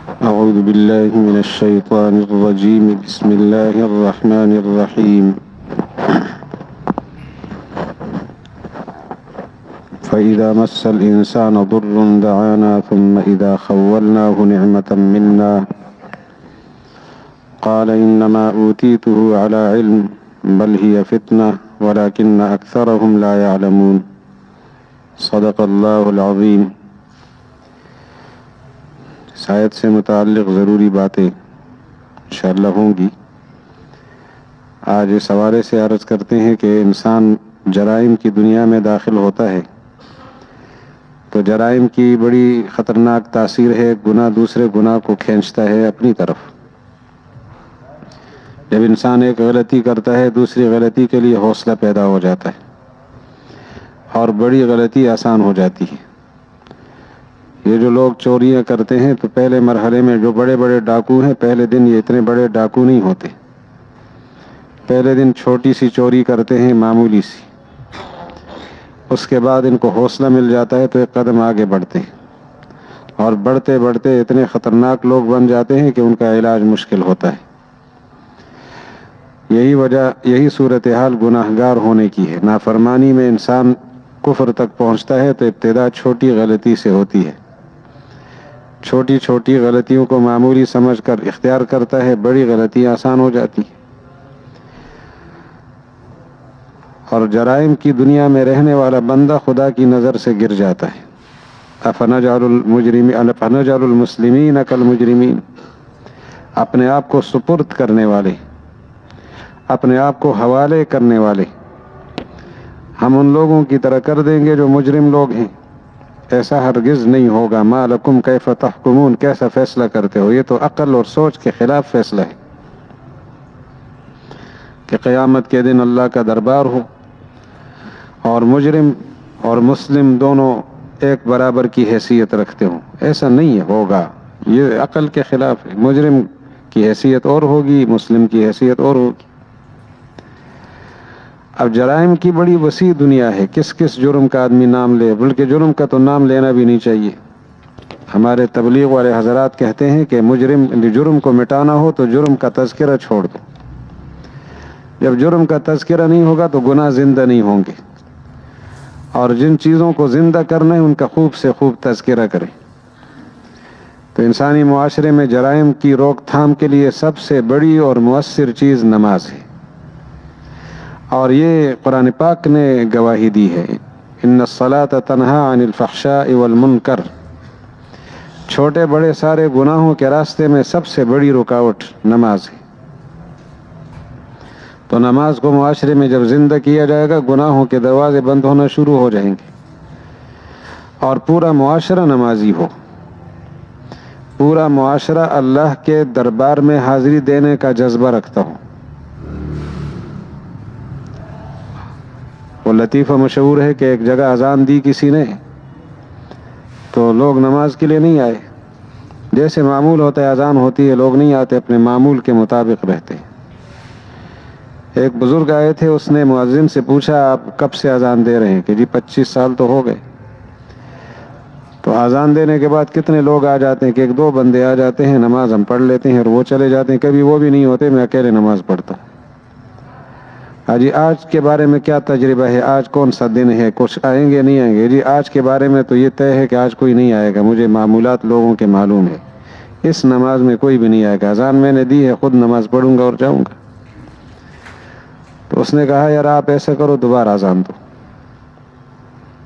أعوذ بالله من الشيطان الرجيم. بسم الله الرحمن الرحيم. فإذا مس الإنسان ضر دعانا ثم إذا خولناه نعمة منا قال إنما أوتيته على علم بل هي فتنة ولكن أكثرهم لا يعلمون. صدق اللہ العظیم. اس آیت سے متعلق ضروری باتیں انشاءاللہ ہوں گی. آج اس حوالے سے عرض کرتے ہیں کہ انسان جرائم کی دنیا میں داخل ہوتا ہے تو جرائم کی بڑی خطرناک تاثیر ہے. گناہ دوسرے گناہ کو کھینچتا ہے اپنی طرف. جب انسان ایک غلطی کرتا ہے دوسری غلطی کے لیے حوصلہ پیدا ہو جاتا ہے اور بڑی غلطی آسان ہو جاتی ہے. یہ جو لوگ چوریاں کرتے ہیں تو پہلے مرحلے میں جو بڑے بڑے ڈاکو ہیں پہلے دن یہ اتنے بڑے ڈاکو نہیں ہوتے. پہلے دن چھوٹی سی چوری کرتے ہیں، معمولی سی. اس کے بعد ان کو حوصلہ مل جاتا ہے تو ایک قدم آگے بڑھتے ہیں اور بڑھتے بڑھتے اتنے خطرناک لوگ بن جاتے ہیں کہ ان کا علاج مشکل ہوتا ہے. یہی صورتحال گناہگار ہونے کی ہے. نافرمانی میں انسان کفر تک پہنچتا ہے تو ابتدا چھوٹی غلطی سے ہوتی ہے. چھوٹی چھوٹی غلطیوں کو معمولی سمجھ کر اختیار کرتا ہے، بڑی غلطیاں آسان ہو جاتی ہیں. اور جرائم کی دنیا میں رہنے والا بندہ خدا کی نظر سے گر جاتا ہے. افنجعل المسلمین کالمجرمین. اپنے آپ کو سپرد کرنے والے، اپنے آپ کو حوالے کرنے والے ہم ان لوگوں کی طرح کر دیں گے جو مجرم لوگ ہیں. ایسا ہرگز نہیں ہوگا. ما لکم کیف تحکمون. کیسا فیصلہ کرتے ہو؟ یہ تو عقل اور سوچ کے خلاف فیصلہ ہے کہ قیامت کے دن اللہ کا دربار ہو اور مجرم اور مسلم دونوں ایک برابر کی حیثیت رکھتے ہوں. ایسا نہیں ہوگا. یہ عقل کے خلاف ہے. مجرم کی حیثیت اور ہوگی، مسلم کی حیثیت اور ہوگی. اب جرائم کی بڑی وسیع دنیا ہے. کس کس جرم کا آدمی نام لے، بلکہ جرم کا تو نام لینا بھی نہیں چاہیے. ہمارے تبلیغ والے حضرات کہتے ہیں کہ جرم کو مٹانا ہو تو جرم کا تذکرہ چھوڑ دو. جب جرم کا تذکرہ نہیں ہوگا تو گناہ زندہ نہیں ہوں گے. اور جن چیزوں کو زندہ کرنا ہے ان کا خوب سے خوب تذکرہ کریں. تو انسانی معاشرے میں جرائم کی روک تھام کے لیے سب سے بڑی اور مؤثر چیز نماز ہے. اور یہ قرآن پاک نے گواہی دی ہے، ان الصلاۃ تنہی عن الفحشاء والمنکر. چھوٹے بڑے سارے گناہوں کے راستے میں سب سے بڑی رکاوٹ نماز ہے. تو نماز کو معاشرے میں جب زندہ کیا جائے گا گناہوں کے دروازے بند ہونا شروع ہو جائیں گے اور پورا معاشرہ نمازی ہو. پورا معاشرہ اللہ کے دربار میں حاضری دینے کا جذبہ رکھتا ہو. وہ لطیفہ مشہور ہے کہ ایک جگہ اذان دی کسی نے تو لوگ نماز کے لیے نہیں آئے. جیسے معمول ہوتا ہے اذان ہوتی ہے، لوگ نہیں آتے، اپنے معمول کے مطابق رہتے. ایک بزرگ آئے تھے، اس نے مؤذن سے پوچھا آپ کب سے اذان دے رہے ہیں؟ کہ جی 25 سال تو ہو گئے. تو اذان دینے کے بعد کتنے لوگ آ جاتے ہیں کہ ایک دو بندے آ جاتے ہیں، نماز ہم پڑھ لیتے ہیں اور وہ چلے جاتے ہیں. کبھی وہ بھی نہیں ہوتے، میں اکیلے نماز پڑھتا ہوں. جی آج کے بارے میں کیا تجربہ ہے؟ آج کون سا دن ہے؟ کچھ آئیں گے نہیں آئیں گے؟ جی آج کے بارے میں تو یہ طے ہے کہ آج کوئی نہیں آئے گا. مجھے معمولات لوگوں کے معلوم ہے. اس نماز میں کوئی بھی نہیں آئے گا. اذان میں نے دی ہے، خود نماز پڑھوں گا اور جاؤں گا. تو اس نے کہا یار آپ ایسا کرو دوبارہ اذان دو.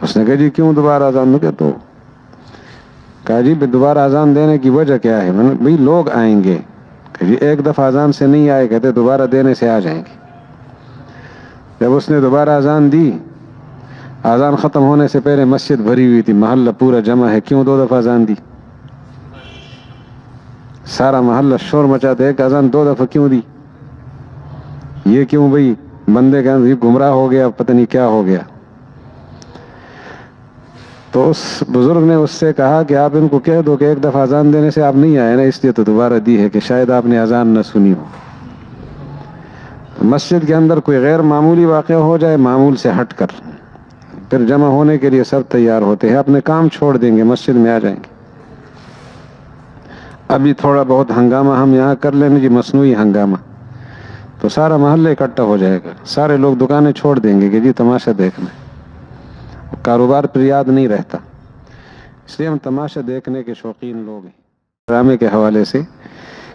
اس نے کہا جی کیوں دوبارہ اذان دو؟ کہا جی دوبارہ اذان دینے کی وجہ کیا ہے؟ میں نے بھائی لوگ آئیں گے. کہ جی ایک دفعہ اذان سے نہیں آئے، کہتے دوبارہ دینے سے آ جائیں گے. جب اس نے دوبارہ اذان دی، اذان ختم ہونے سے پہلے مسجد بھری ہوئی تھی، محلہ پورا جمع ہے. کیوں 2 دفعہ اذان دی؟ سارا محلہ شور مچاتے ایک اذان 2 دفعہ کیوں دی؟ یہ کیوں بھائی؟ بندے کا گمراہ ہو گیا، پتہ نہیں کیا ہو گیا. تو اس بزرگ نے اس سے کہا کہ آپ ان کو کہہ دو کہ ایک دفعہ اذان دینے سے آپ نہیں آئے نا، اس لیے تو دوبارہ دی ہے کہ شاید آپ نے اذان نہ سنی ہو. مسجد کے اندر کوئی غیر معمولی واقعہ ہو جائے معمول سے ہٹ کر، پھر جمع ہونے کے لیے سب تیار ہوتے ہیں، اپنے کام چھوڑ دیں گے، مسجد میں آ جائیں گے. ابھی تھوڑا بہت ہنگامہ ہم یہاں کر لیں جی، مصنوعی ہنگامہ، تو سارا محلہ اکٹھا ہو جائے گا، سارے لوگ دکانیں چھوڑ دیں گے کہ جی تماشا دیکھنا، کاروبار پر یاد نہیں رہتا۔ اس لیے ہم تماشا دیکھنے کے شوقین لوگ ہیں۔ ڈرامے کے حوالے سے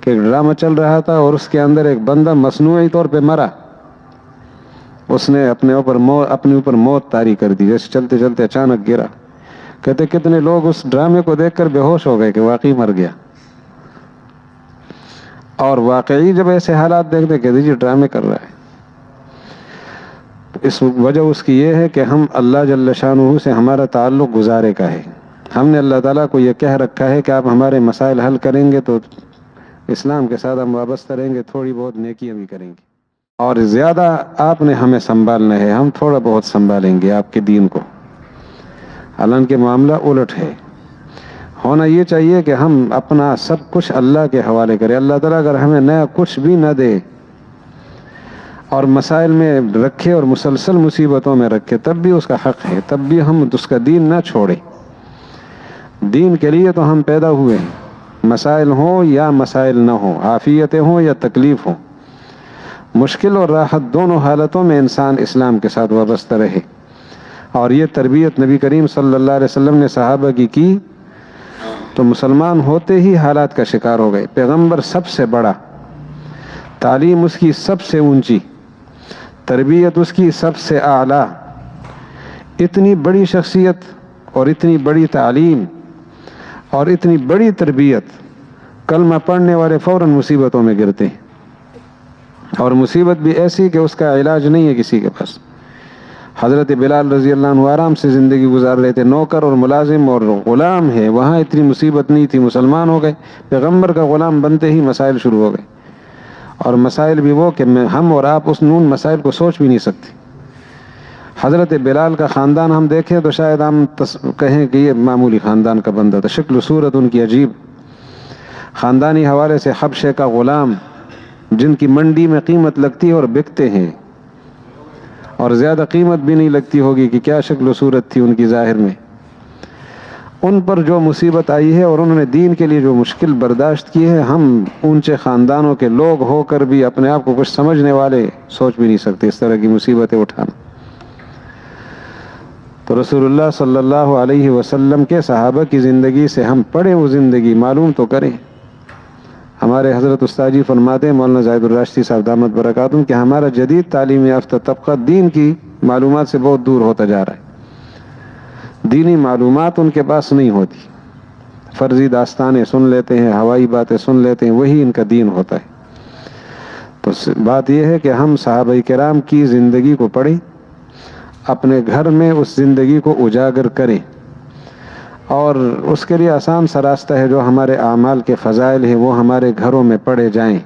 کہ ایک ڈرامہ چل رہا تھا اور اس کے اندر ایک بندہ مصنوعی طور پہ مرا، اس نے اپنے اوپر موت طاری کر دی، جیسے چلتے چلتے اچانک گرا۔ کہتے کتنے لوگ اس ڈرامے کو دیکھ کر بے ہوش ہو گئے کہ واقعی مر گیا، اور واقعی جب ایسے حالات دیکھتے کہتے جی ڈرامے کر رہا ہے۔ اس وجہ اس کی یہ ہے کہ ہم اللہ جل شانہ سے ہمارا تعلق گزارے کا ہے۔ ہم نے اللہ تعالیٰ کو یہ کہہ رکھا ہے کہ آپ ہمارے مسائل حل کریں گے تو اسلام کے ساتھ ہم وابستہ رہیں گے، تھوڑی بہت نیکیاں بھی کریں گے، اور زیادہ آپ نے ہمیں سنبھالنا ہے، ہم تھوڑا بہت سنبھالیں گے آپ کے دین کو۔ حالانکہ معاملہ الٹ ہے، ہونا یہ چاہیے کہ ہم اپنا سب کچھ اللہ کے حوالے کریں۔ اللہ تعالیٰ اگر ہمیں نیا کچھ بھی نہ دے اور مسائل میں رکھے اور مسلسل مصیبتوں میں رکھے، تب بھی اس کا حق ہے، تب بھی ہم اس کا دین نہ چھوڑیں۔ دین کے لیے تو ہم پیدا ہوئے ہیں، مسائل ہوں یا مسائل نہ ہوں، عافیتیں ہوں یا تکلیف ہوں، مشکل اور راحت دونوں حالتوں میں انسان اسلام کے ساتھ وابستہ رہے۔ اور یہ تربیت نبی کریم صلی اللہ علیہ وسلم نے صحابہ کی تو مسلمان ہوتے ہی حالات کا شکار ہو گئے۔ پیغمبر سب سے بڑا، تعلیم اس کی سب سے اونچی، تربیت اس کی سب سے اعلیٰ، اتنی بڑی شخصیت اور اتنی بڑی تعلیم اور اتنی بڑی تربیت، کلمہ پڑھنے والے فوراً مصیبتوں میں گرتے ہیں، اور مصیبت بھی ایسی کہ اس کا علاج نہیں ہے کسی کے پاس۔ حضرت بلال رضی اللہ عنہ آرام سے زندگی گزار رہے تھے، نوکر اور ملازم اور غلام ہے، وہاں اتنی مصیبت نہیں تھی، مسلمان ہو گئے، پیغمبر کا غلام بنتے ہی مسائل شروع ہو گئے، اور مسائل بھی وہ کہ ہم اور آپ اس نون مسائل کو سوچ بھی نہیں سکتے۔ حضرت بلال کا خاندان ہم دیکھیں تو شاید ہم کہیں کہ یہ معمولی خاندان کا بندہ تھا، شکل و صورت ان کی عجیب، خاندانی حوالے سے حبشے کا غلام، جن کی منڈی میں قیمت لگتی ہے اور بکتے ہیں، اور زیادہ قیمت بھی نہیں لگتی ہوگی کہ کیا شکل و صورت تھی ان کی ظاہر میں۔ ان پر جو مصیبت آئی ہے اور انہوں نے دین کے لیے جو مشکل برداشت کی ہے، ہم اونچے خاندانوں کے لوگ ہو کر بھی اپنے آپ کو کچھ سمجھنے والے سوچ بھی نہیں سکتے اس طرح کی مصیبتیں اٹھانا۔ تو رسول اللہ صلی اللہ علیہ وسلم کے صحابہ کی زندگی سے ہم پڑھیں، وہ زندگی معلوم تو کریں۔ ہمارے حضرت استاد جی فرماتے ہیں، مولانا زاہد الراشدی صاحب دامت برکاتہم، کہ ہمارا جدید تعلیم یافتہ طبقہ دین کی معلومات سے بہت دور ہوتا جا رہا ہے، دینی معلومات ان کے پاس نہیں ہوتی، فرضی داستانیں سن لیتے ہیں، ہوائی باتیں سن لیتے ہیں، وہی ان کا دین ہوتا ہے۔ تو بات یہ ہے کہ ہم صحابہ کرام کی زندگی کو پڑھیں، اپنے گھر میں اس زندگی کو اجاگر کریں، اور اس کے لیے آسان سا راستہ ہے، جو ہمارے اعمال کے فضائل ہیں وہ ہمارے گھروں میں پڑھے جائیں۔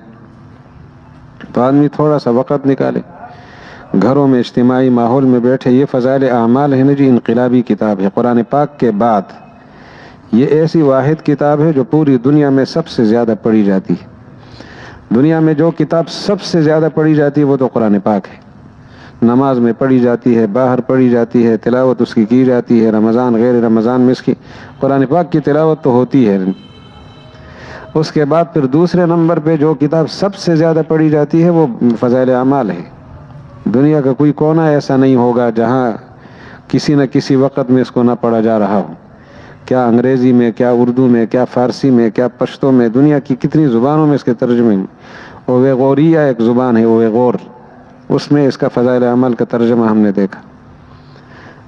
تو آدمی تھوڑا سا وقت نکالے، گھروں میں اجتماعی ماحول میں بیٹھے۔ یہ فضائل اعمال ہے نا جی، انقلابی کتاب ہے، قرآن پاک کے بعد یہ ایسی واحد کتاب ہے جو پوری دنیا میں سب سے زیادہ پڑھی جاتی ہے۔ دنیا میں جو کتاب سب سے زیادہ پڑھی جاتی ہے وہ تو قرآن پاک ہے، نماز میں پڑھی جاتی ہے، باہر پڑھی جاتی ہے، تلاوت اس کی جاتی ہے، رمضان غیر رمضان میں اس کی قرآن پاک کی تلاوت تو ہوتی ہے۔ اس کے بعد پھر دوسرے نمبر پہ جو کتاب سب سے زیادہ پڑھی جاتی ہے وہ فضائل اعمال ہے۔ دنیا کا کوئی کونا ایسا نہیں ہوگا جہاں کسی نہ کسی وقت میں اس کو نہ پڑھا جا رہا ہو، کیا انگریزی میں، کیا اردو میں، کیا فارسی میں، کیا پشتو میں، دنیا کی کتنی زبانوں میں اس کے ترجمے ہیں۔ اویغوریہ ایک زبان ہے، اویغور، اس میں اس کا فضائل عمل کا ترجمہ ہم نے دیکھا،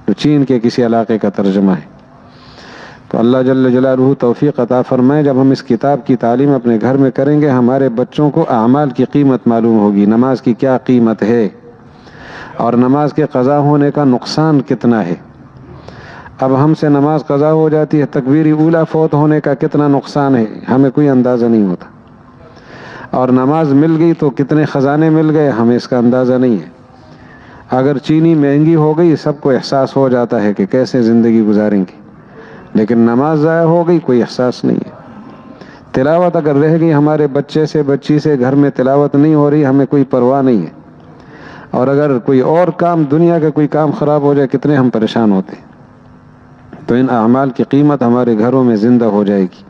جو چین کے کسی علاقے کا ترجمہ ہے۔ تو اللہ جل جلالہ توفیق عطا فرمائے، جب ہم اس کتاب کی تعلیم اپنے گھر میں کریں گے، ہمارے بچوں کو اعمال کی قیمت معلوم ہوگی، نماز کی کیا قیمت ہے اور نماز کے قضا ہونے کا نقصان کتنا ہے۔ اب ہم سے نماز قضا ہو جاتی ہے، تکبیر اولیٰ فوت ہونے کا کتنا نقصان ہے، ہمیں کوئی اندازہ نہیں ہوتا، اور نماز مل گئی تو کتنے خزانے مل گئے، ہمیں اس کا اندازہ نہیں ہے۔ اگر چینی مہنگی ہو گئی، سب کو احساس ہو جاتا ہے کہ کیسے زندگی گزاریں گے، لیکن نماز ضائع ہو گئی کوئی احساس نہیں ہے۔ تلاوت اگر رہ گئی ہمارے بچے سے، بچی سے، گھر میں تلاوت نہیں ہو رہی، ہمیں کوئی پرواہ نہیں ہے، اور اگر کوئی اور کام، دنیا کا کوئی کام خراب ہو جائے، کتنے ہم پریشان ہوتے ہیں۔ تو ان اعمال کی قیمت ہمارے گھروں میں زندہ ہو جائے گی،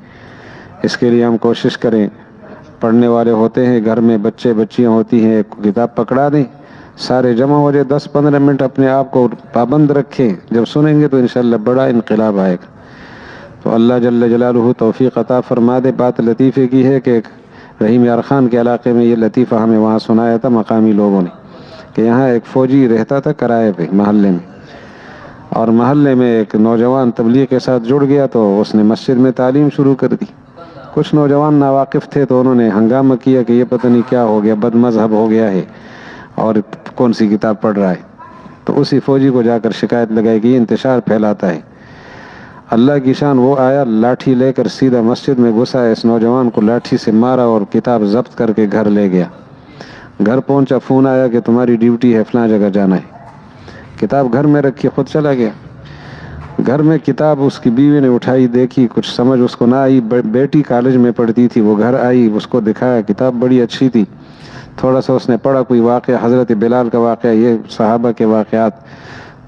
اس کے لیے ہم کوشش کریں. پڑھنے والے ہوتے ہیں گھر میں، بچے بچیاں ہوتی ہیں، ایک کتاب پکڑا دیں، سارے جمع ہو جائے، 10-15 منٹ اپنے آپ کو پابند رکھیں. جب سنیں گے تو انشاءاللہ بڑا انقلاب آئے گا. تو اللہ جل جلالہ توفیق عطا فرما دے. بات لطیفے کی ہے کہ رحیم یار خان کے علاقے میں یہ لطیفہ ہمیں وہاں سنایا تھا مقامی لوگوں نے، کہ یہاں ایک فوجی رہتا تھا کرائے پہ محلے میں، اور محلے میں ایک نوجوان تبلیغ کے ساتھ جڑ گیا تو اس نے مسجد میں تعلیم شروع کر دی. کچھ نوجوان ناواقف تھے تو انہوں نے ہنگامہ کیا کہ یہ پتہ نہیں کیا ہو گیا، بد مذہب ہو گیا ہے اور کون سی کتاب پڑھ رہا ہے. تو اسی فوجی کو جا کر شکایت لگائی کہ یہ انتشار پھیلاتا ہے. اللہ کی شان، وہ آیا لاٹھی لے کر سیدھا مسجد میں گھسا، اس نوجوان کو لاٹھی سے مارا اور کتاب ضبط کر کے گھر لے گیا. گھر پہنچا، فون آیا کہ تمہاری ڈیوٹی ہے، فلاں جگہ جانا ہے. کتاب گھر میں رکھی، خود چلا گیا. گھر میں کتاب اس کی بیوی نے اٹھائی، دیکھی، کچھ سمجھ اس کو نہ آئی. بیٹی کالج میں پڑھتی تھی، وہ گھر آئی، اس کو دکھایا، کتاب بڑی اچھی تھی. تھوڑا سا اس نے پڑھا، کوئی واقعہ حضرت بلال کا واقعہ، یہ صحابہ کے واقعات.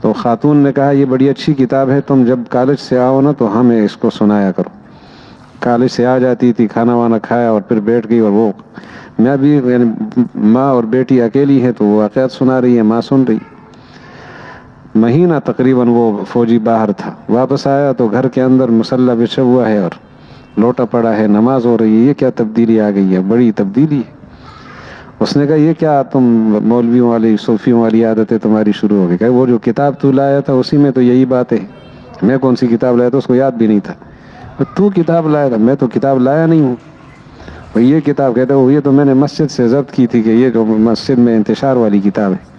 تو خاتون نے کہا یہ بڑی اچھی کتاب ہے، تم جب کالج سے آؤ نا تو ہمیں اس کو سنایا کرو. کالج سے آ جاتی تھی، کھانا وانا کھایا اور پھر بیٹھ گئی، اور وہ میں بھی یعنی ماں اور بیٹی اکیلی ہے تو وہ واقعات سنا رہی ہے، ماں سن رہی. مہینہ تقریباً وہ فوجی باہر تھا، واپس آیا تو گھر کے اندر مسلح بچھا ہوا ہے اور لوٹا پڑا ہے، نماز ہو رہی ہے. یہ کیا تبدیلی آ گئی ہے، بڑی تبدیلی ہے. اس نے کہا یہ کیا تم مولویوں والی صوفیوں والی عادتیں تمہاری شروع ہو گئی؟ کہ وہ جو کتاب تو لایا تھا اسی میں تو یہی بات ہے. میں کون سی کتاب لایا تھا اس کو یاد بھی نہیں تھا. تو کتاب لایا تھا، میں تو کتاب لایا نہیں ہوں. یہ کتاب کہتا ہے یہ تو میں نے مسجد سے ضبط کی تھی کہ یہ جو مسجد میں انتشار والی کتاب ہے.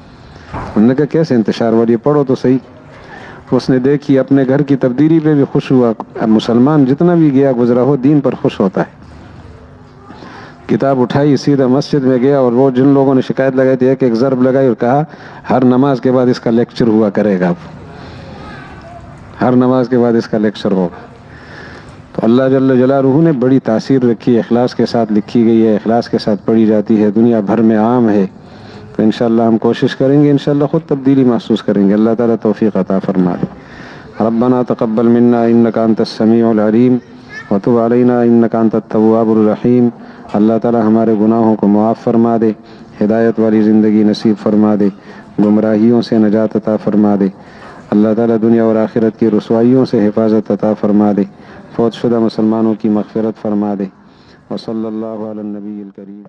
انہوں نے کہا کیسے انتشار والی، پڑھو تو صحیح. اس نے دیکھی، اپنے گھر کی تبدیلی پہ بھی خوش ہوا. اب مسلمان جتنا بھی گیا گزرا ہو دین پر خوش ہوتا ہے. کتاب اٹھائی، سیدھا مسجد میں گیا، اور وہ جن لوگوں نے شکایت لگائی تھی ایک ضرب لگائی اور کہا ہر نماز کے بعد اس کا لیکچر ہوا کرے گا. ہر نماز کے بعد اس کا لیکچر ہوگا. تو اللہ جل جلالہ نے بڑی تاثیر رکھی ہے، اخلاص کے ساتھ لکھی گئی ہے، اخلاص کے ساتھ پڑھی جاتی ہے، دنیا بھر میں عام ہے. تو انشاءاللہ ہم کوشش کریں گے، انشاءاللہ خود تبدیلی محسوس کریں گے. اللہ تعالیٰ توفیق عطا فرما دے. ربنا تقبل منا انک انت السمیع العلیم وتب علینا انک انت التواب الرحیم. اللہ تعالیٰ ہمارے گناہوں کو معاف فرما دے، ہدایت والی زندگی نصیب فرما دے، گمراہیوں سے نجات عطا فرما دے. اللہ تعالیٰ دنیا اور آخرت کی رسوائیوں سے حفاظت عطا فرما دے. فوت شدہ مسلمانوں کی مغفرت فرما دے. وصلی اللہ علی النبی الکریم.